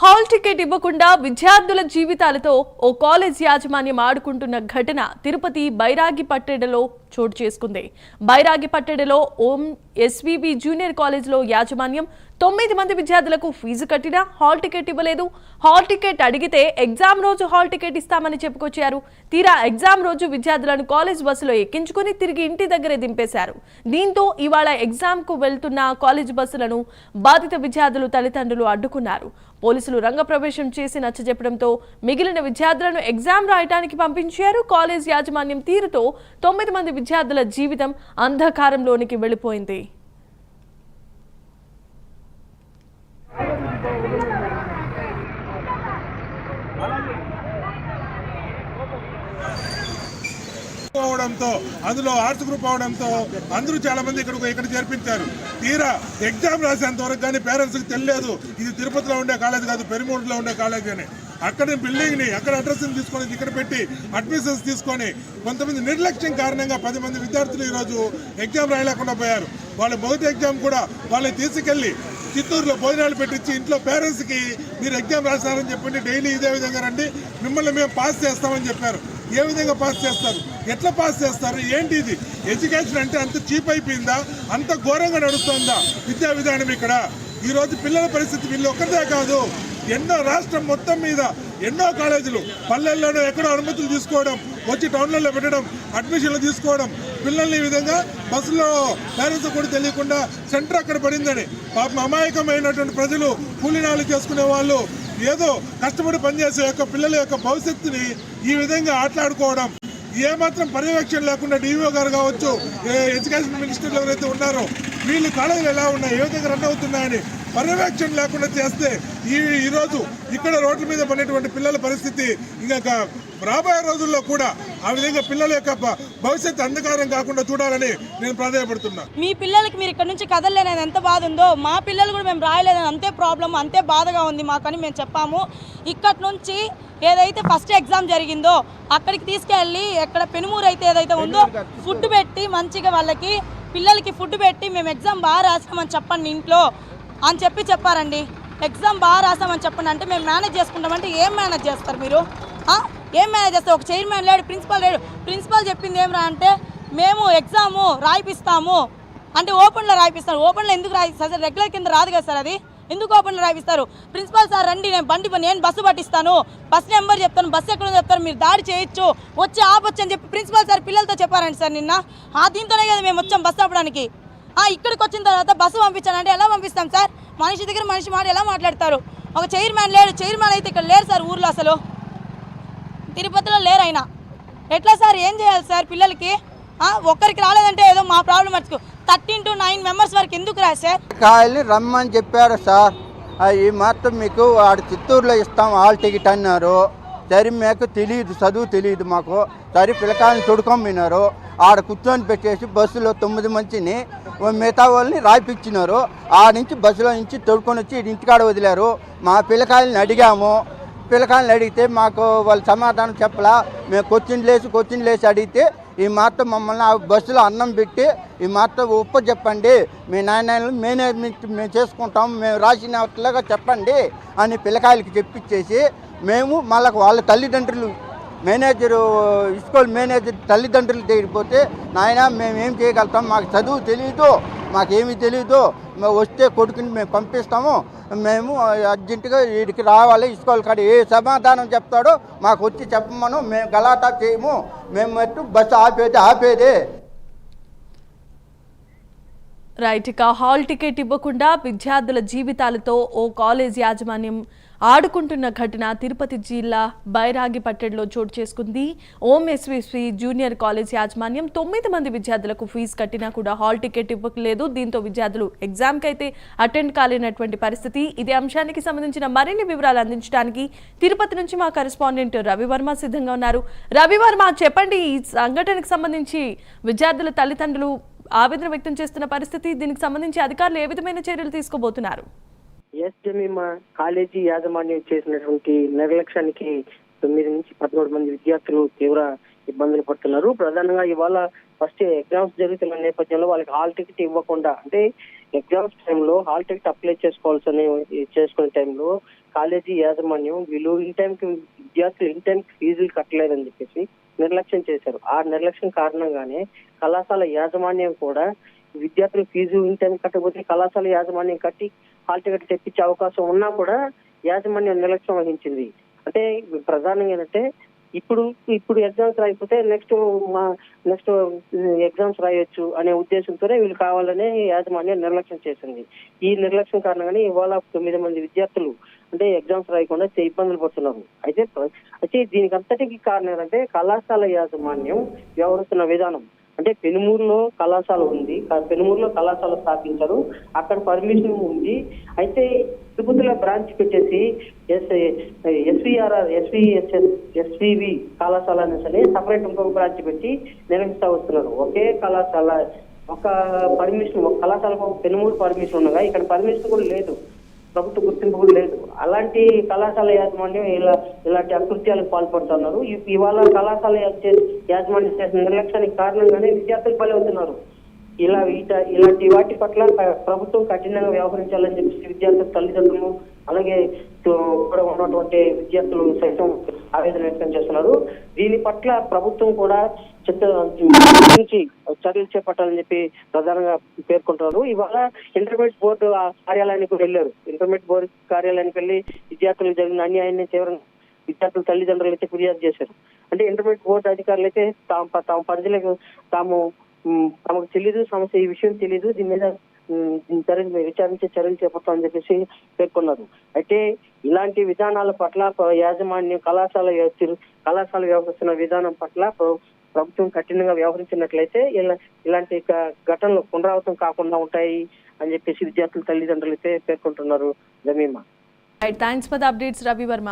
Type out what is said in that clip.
Hall ticket ఇవ్వకుండా విద్యార్థుల జీవితాలతో ఓ కాలేజ్ యాజమాన్యం ఆడుకుంటున్న ఘటన తిరుపతి బైరాగిపట్టెడలో చోటు చేసుకుంది. బైరాగిపట్టెడలో ఓం ఎస్వీబీ జూనియర్ కాలేజ్లో యాజమాన్యం 9 మంది విద్యార్థులకు ఫీజు కట్టినా హాల్ టికెట్ ఇవ్వలేదు. హాల్ టికెట్ అడిగితే ఎగ్జామ్ రోజు హాల్ టికెట్ ఇస్తామని చెప్పుకొచ్చారు. తీరా ఎగ్జామ్ రోజు విద్యార్థులను కాలేజ్ బస్సులో ఎక్కించుకుని తిరిగి ఇంటి దగ్గరే దింపేశారు. దీంతో ఇవాళ ఎగ్జామ్ కు వెళ్తున్న కాలేజ్ బస్సులను బాధిత విద్యార్థులు తల్లిదండ్రులు అడ్డుకున్నారు. పోలీసులు రంగప్రవేశం చేసి నచ్చజెప్పడంతో మిగిలిన విద్యార్థులను ఎగ్జామ్ రాయడానికి పంపించారు. కాలేజ్ యాజమాన్యం తీరుతో 9 మంది విద్యార్థుల జీవితం అంధకారంలోనికి వెళ్లిపోయింది. అందులో ఆర్ట్స్ గ్రూప్ అవడంతో అందరూ చాలా మంది ఇక్కడ చేర్పించారు. తీరా ఎగ్జామ్ రాసేంత వరకు కానీ పేరెంట్స్కి తెలియలేదు ఇది తిరుపతిలో ఉండే కాలేజ్ కాదు, పెరుమూరులో ఉండే కాలేజ్ అని. అక్కడ బిల్డింగ్ ని అక్కడ అడ్రస్ తీసుకొని ఇక్కడ పెట్టి అడ్మిషన్స్ తీసుకొని కొంతమంది నిర్లక్ష్యం కారణంగా 10 మంది విద్యార్థులు ఈరోజు ఎగ్జామ్ రాయలేకుండా పోయారు. వాళ్ళ మొదటి ఎగ్జామ్ కూడా వాళ్ళని తీసుకెళ్లి చిత్తూరులో భోజనాలు పెట్టించి ఇంట్లో పేరెంట్స్కి మీరు ఎగ్జామ్ రాస్తారని చెప్పండి, డైలీ ఇదే విధంగా రండి, మిమ్మల్ని మేము పాస్ చేస్తామని చెప్పారు. ఏ విధంగా పాస్ చేస్తారు, ఎట్లా పాస్ చేస్తారు, ఏంటి ఇది ఎడ్యుకేషన్ అంటే అంత చీప్ అయిపోయిందా, అంత ఘోరంగా నడుస్తుందా విద్యా విధానం ఇక్కడ? ఈరోజు పిల్లల పరిస్థితి వీళ్ళు ఒక్కటే కాదు, ఎన్నో రాష్ట్రం మొత్తం మీద ఎన్నో కాలేజీలు పల్లెల్లోనూ ఎక్కడో అనుమతులు తీసుకోవడం, వచ్చి టౌన్లలో పెట్టడం, అడ్మిషన్లు తీసుకోవడం, పిల్లల్ని ఈ విధంగా బస్సులో పేరెంట్స్ కూడా తెలియకుండా సెంటర్ అక్కడ పడిందని పాపం అమాయకమైనటువంటి ప్రజలు కూలీనాలు చేసుకునే వాళ్ళు ఏదో కష్టపడి పనిచేసే యొక్క పిల్లల యొక్క భవిష్యత్తుని ఈ విధంగా ఆటలాడుకోవడం, ఏమాత్రం పర్యవేక్షణ లేకుండా డిఓ గారు కావచ్చు, ఎడ్యుకేషన్ మినిస్టర్లు ఎవరైతే ఉన్నారో వీళ్ళు కాలేజీలు ఎలా ఉన్నాయి, ఏ విధంగా రన్ అవుతున్నాయని పర్యవేక్షణ లేకుండా చేస్తే ఈరోజు ఇక్కడ రోడ్ల మీద పడినటువంటి పిల్లల పరిస్థితి ఇంకా రాబోయే రోజుల్లో కూడా ఆ విధంగా పిల్లల యొక్క భవిష్యత్తు అంధకారం కాకుండా చూడాలని నేను ప్రాధాన్యపడుతున్నా. మీ పిల్లలకి మీరు ఇక్కడ నుంచి కదలలేదని ఎంత బాధ ఉందో మా పిల్లలు కూడా మేము రాయలేదని అంతే ప్రాబ్లం, అంతే బాధగా ఉంది మాకని మేము చెప్పాము. ఇక్కడి నుంచి ఏదైతే ఫస్ట్ ఎగ్జామ్ జరిగిందో అక్కడికి తీసుకెళ్ళి ఎక్కడ పెనుమూరు అయితే ఏదైతే ఉందో ఫుడ్ పెట్టి మంచిగా వాళ్ళకి పిల్లలకి ఫుడ్ పెట్టి మేము ఎగ్జామ్ బాగా రాసామని చెప్పండి ఇంట్లో అని చెప్పారండి. ఎగ్జామ్ బాగా రాసామని చెప్పండి అంటే మేము మేనేజ్ చేసుకుంటామంటే ఏం మేనేజ్ చేస్తారు మీరు? ఏం మేనేజ్ చేస్తారు? ఒక చైర్మన్ లేడు, ప్రిన్సిపల్ లేడు. ప్రిన్సిపల్ చెప్పింది ఏమరా అంటే మేము ఎగ్జాము రాయిపిస్తాము అంటే ఓపెన్లో రాయిపిస్తారు. ఓపెన్లో ఎందుకు రాయిస్తారు? రెగ్యులర్ కింద రాదు కదా సార్, అది ఎందుకు ఓపెన్లో రాయిస్తారు? ప్రిన్సిపల్ సార్ రండి, నేను బస్సు పట్టిస్తాను, బస్ నెంబర్ చెప్తాను, బస్సు ఎక్కడ చెప్తాను, మీరు దాడి చేయొచ్చు, వచ్చి ఆపొచ్చు అని చెప్పి ప్రిన్సిపల్ సార్ పిల్లలతో చెప్పారండి సార్ నిన్న. దీంతోనే కదా మేము వచ్చాం బస్సు ఆపడానికి. ఇక్కడికి వచ్చిన తర్వాత బస్సు పంపించానంటే ఎలా పంపిస్తాం సార్? మనిషి దగ్గర మనిషి మాట ఎలా మాట్లాడతారు? ఒక చైర్మన్ లేడు, చైర్మన్ అయితే ఇక్కడ లేరు సార్, ఊర్లో అసలు తిరుపతిలో లేరు ఆయన. ఎట్లా సార్, ఏం చేయాలి సార్ పిల్లలకి? ఒక్కరికి రాలేదంటే ఏదో మా ప్రాబ్లం మర్చుకో. 13 to 9 మెంబర్స్ వరకు ఎందుకు రా సార్? కాయల్ని రమ్మని చెప్పారు సార్, ఈ మాత్రం మీకు ఆడ చిత్తూరులో ఇస్తాం హాల్ టికెట్ అన్నారు. సరే మీకు తెలియదు, చదువు తెలియదు మాకు. సరే పిల్లకాయని తొడుకొమ్మినారు, ఆడ కూర్చొని పెట్టేసి బస్సులో 9 మందిని మిగతా వాళ్ళని రాయిపించినారు. ఆ నుంచి బస్సులో నుంచి తొడుకొని వచ్చి ఇంటికాడ వదిలారు. మా పిల్లకాయలని అడిగాము, పిల్లకాయలని అడిగితే మాకు వాళ్ళు సమాధానం చెప్పలా. మేము కొచ్చిన్ లేసి అడిగితే ఈ మాత్రం మమ్మల్ని ఆ బస్సులో అన్నం పెట్టి ఈ మాత్రం ఉప్పు చెప్పండి, మీ నాయనలు మేనేజ్మెంట్ మేము చేసుకుంటాం, మేము రాసినట్లుగా చెప్పండి అని పిల్లకాయలకి చెప్పించేసి మేము మళ్ళీ వాళ్ళ తల్లిదండ్రులు స్కూల్ మేనేజర్ తల్లిదండ్రులు దగ్గరిపోతే నాయన మేమేం చేయగలుగుతాం, మాకు చదువు తెలియదు, మాకేమీ తెలియదు, మేము వస్తే కొడుకుని మేము పంపిస్తాము, మేము అర్జెంటుగా వీడికి రావాలి, స్కూల్ కాడ ఏ సమాధానం చెప్తాడో మాకు వచ్చి చెప్పమను, మేము గలాటా చేయము, మేము మట్టు బస్సు ఆపేదే. రైట్, ఇక హాల్ టికెట్ ఇవ్వకుండా విద్యార్థుల జీవితాలతో ఓ కాలేజ్ యాజమాన్యం ఆడుకుంటున్న ఘటన తిరుపతి జిల్లా బైరాగిపట్టెడలో చోటు చేసుకుంది. ఓం ఎస్వీబీ జూనియర్ కాలేజ్ యాజమాన్యం 9 మంది విద్యార్థులకు ఫీజు కట్టినా కూడా హాల్ టికెట్ ఇవ్వలేదు. దీంతో విద్యార్థులు ఎగ్జామ్కి అయితే అటెండ్ కాలేనటువంటి పరిస్థితి. ఇదే అంశానికి సంబంధించిన మరిన్ని వివరాలు అందించడానికి తిరుపతి నుంచి మా కరెస్పాండెంట్ రవివర్మ సిద్ధంగా ఉన్నారు. రవివర్మ, చెప్పండి, ఈ సంఘటనకు సంబంధించి విద్యార్థుల తల్లిదండ్రులు ఆవేదన వ్యక్తం చేస్తున్న పరిస్థితి, దీనికి సంబంధించి అధికారులు ఏ విధమైన చర్యలు తీసుకోబోతున్నారు? మా కాలేజీ యాజమాన్యం చేసినటువంటి నిర్లక్ష్యానికి 9 నుంచి 11 మంది విద్యార్థులు తీవ్ర ఇబ్బందులు పడుతున్నారు. ప్రధానంగా ఇవాళ ఫస్ట్ ఎగ్జామ్స్ జరుగుతున్న నేపథ్యంలో వాళ్ళకి హాల్ టికెట్ ఇవ్వకుండా, అంటే ఎగ్జామ్స్ టైంలో హాల్ టికెట్ అప్లై చేసుకునే టైంలో కాలేజీ యాజమాన్యం వీళ్ళు విద్యార్థులు ఇన్ టైంకి ఫీజులు కట్టలేదని చెప్పేసి నిర్లక్ష్యం చేశారు. ఆ నిర్లక్ష్యం కారణంగానే కళాశాల యాజమాన్యం కూడా విద్యార్థులు ఫీజు ఇన్ టైం కట్టకపోతే కళాశాల యాజమాన్యం కట్టి హాల్ టికెట్ తెప్పించే అవకాశం ఉన్నా కూడా యాజమాన్యం నిర్లక్ష్యం వహించింది. అంటే ప్రధానంగా ఏంటంటే ఇప్పుడు ఎగ్జామ్స్ రాయిపోతే నెక్స్ట్ ఎగ్జామ్స్ రాయొచ్చు అనే ఉద్దేశంతోనే వీళ్ళు కావాలనే యాజమాన్యం నిర్లక్ష్యం చేసింది. ఈ నిర్లక్ష్యం కారణంగానే ఇవాళ 9 మంది విద్యార్థులు అంటే ఎగ్జామ్స్ రాయకుండా ఇబ్బందులు పడుతున్నారు. అయితే దీనికి అంతటికి కారణం ఏంటంటే కళాశాల యాజమాన్యం వ్యవహరిస్తున్న విధానం. అంటే పెనుమూరులో కళాశాల ఉంది, పెనుమూరులో కళాశాల స్థాపించారు, అక్కడ పర్మిషన్ ఉంది. అయితే తిరుపతిలో బ్రాంచ్ పెట్టేసి ఎస్వివి కళాశాల అనేసి సపరేట్ ఇంకొక బ్రాంచ్ పెట్టి నిర్వహిస్తూ వస్తున్నారు. ఒకే కళాశాల ఒక పర్మిషన్, ఒక కళాశాలకు పెనుమూరు పర్మిషన్ ఉండగా ఇక్కడ పర్మిషన్ కూడా లేదు, ప్రభుత్వ గుర్తింపు కూడా లేదు. అలాంటి కళాశాల యాజమాన్యం ఇలాంటి అకృత్యాలకు పాల్పడుతున్నారు. ఇవాళ కళాశాల యాజమాన్యం చేసిన నిర్లక్ష్యానికి కారణంగానే విద్యార్థులు బలవుతున్నారు. ఇలాంటి వాటి పట్ల ప్రభుత్వం కఠినంగా వ్యవహరించాలని చెప్పి విద్యార్థుల తల్లిదండ్రులు అలాగే కూడా ఉన్నటువంటి విద్యార్థులు సైతం ఆవేదన వ్యక్తం చేస్తున్నారు. దీని పట్ల ప్రభుత్వం కూడా చర్యలు చేపట్టాలని చెప్పి ప్రధానంగా పేర్కొంటున్నారు. ఇవాళ ఇంటర్మీడియట్ బోర్డు కార్యాలయానికి వెళ్ళారు. ఇంటర్మీడియట్ బోర్డు కార్యాలయానికి వెళ్ళి విద్యార్థులకు జరిగిన అన్యాయాన్ని తీవ్రంగా విద్యార్థుల తల్లిదండ్రులు అయితే ఫిర్యాదు చేశారు. అంటే ఇంటర్మీడియట్ బోర్డు అధికారులు అయితే తమ పరిధిలో తమకు తెలీదు, సమస్య ఈ విషయం తెలీదు, దీని మీద విచారించే చర్యలు చేపడతామని చెప్పేసి పేర్కొన్నారు. అయితే ఇలాంటి విధానాల పట్ల యాజమాన్యం కళాశాల వ్యవహరిస్తున్న విధానం పట్ల ప్రభుత్వం కఠినంగా వ్యవహరించినట్లయితే ఇలాంటి ఘటనలు పునరావృతం కాకుండా ఉంటాయి అని చెప్పేసి విద్యార్థుల తల్లిదండ్రులు అయితే పేర్కొంటున్నారు. Jemimah. Thanks for the updates Ravi Varma.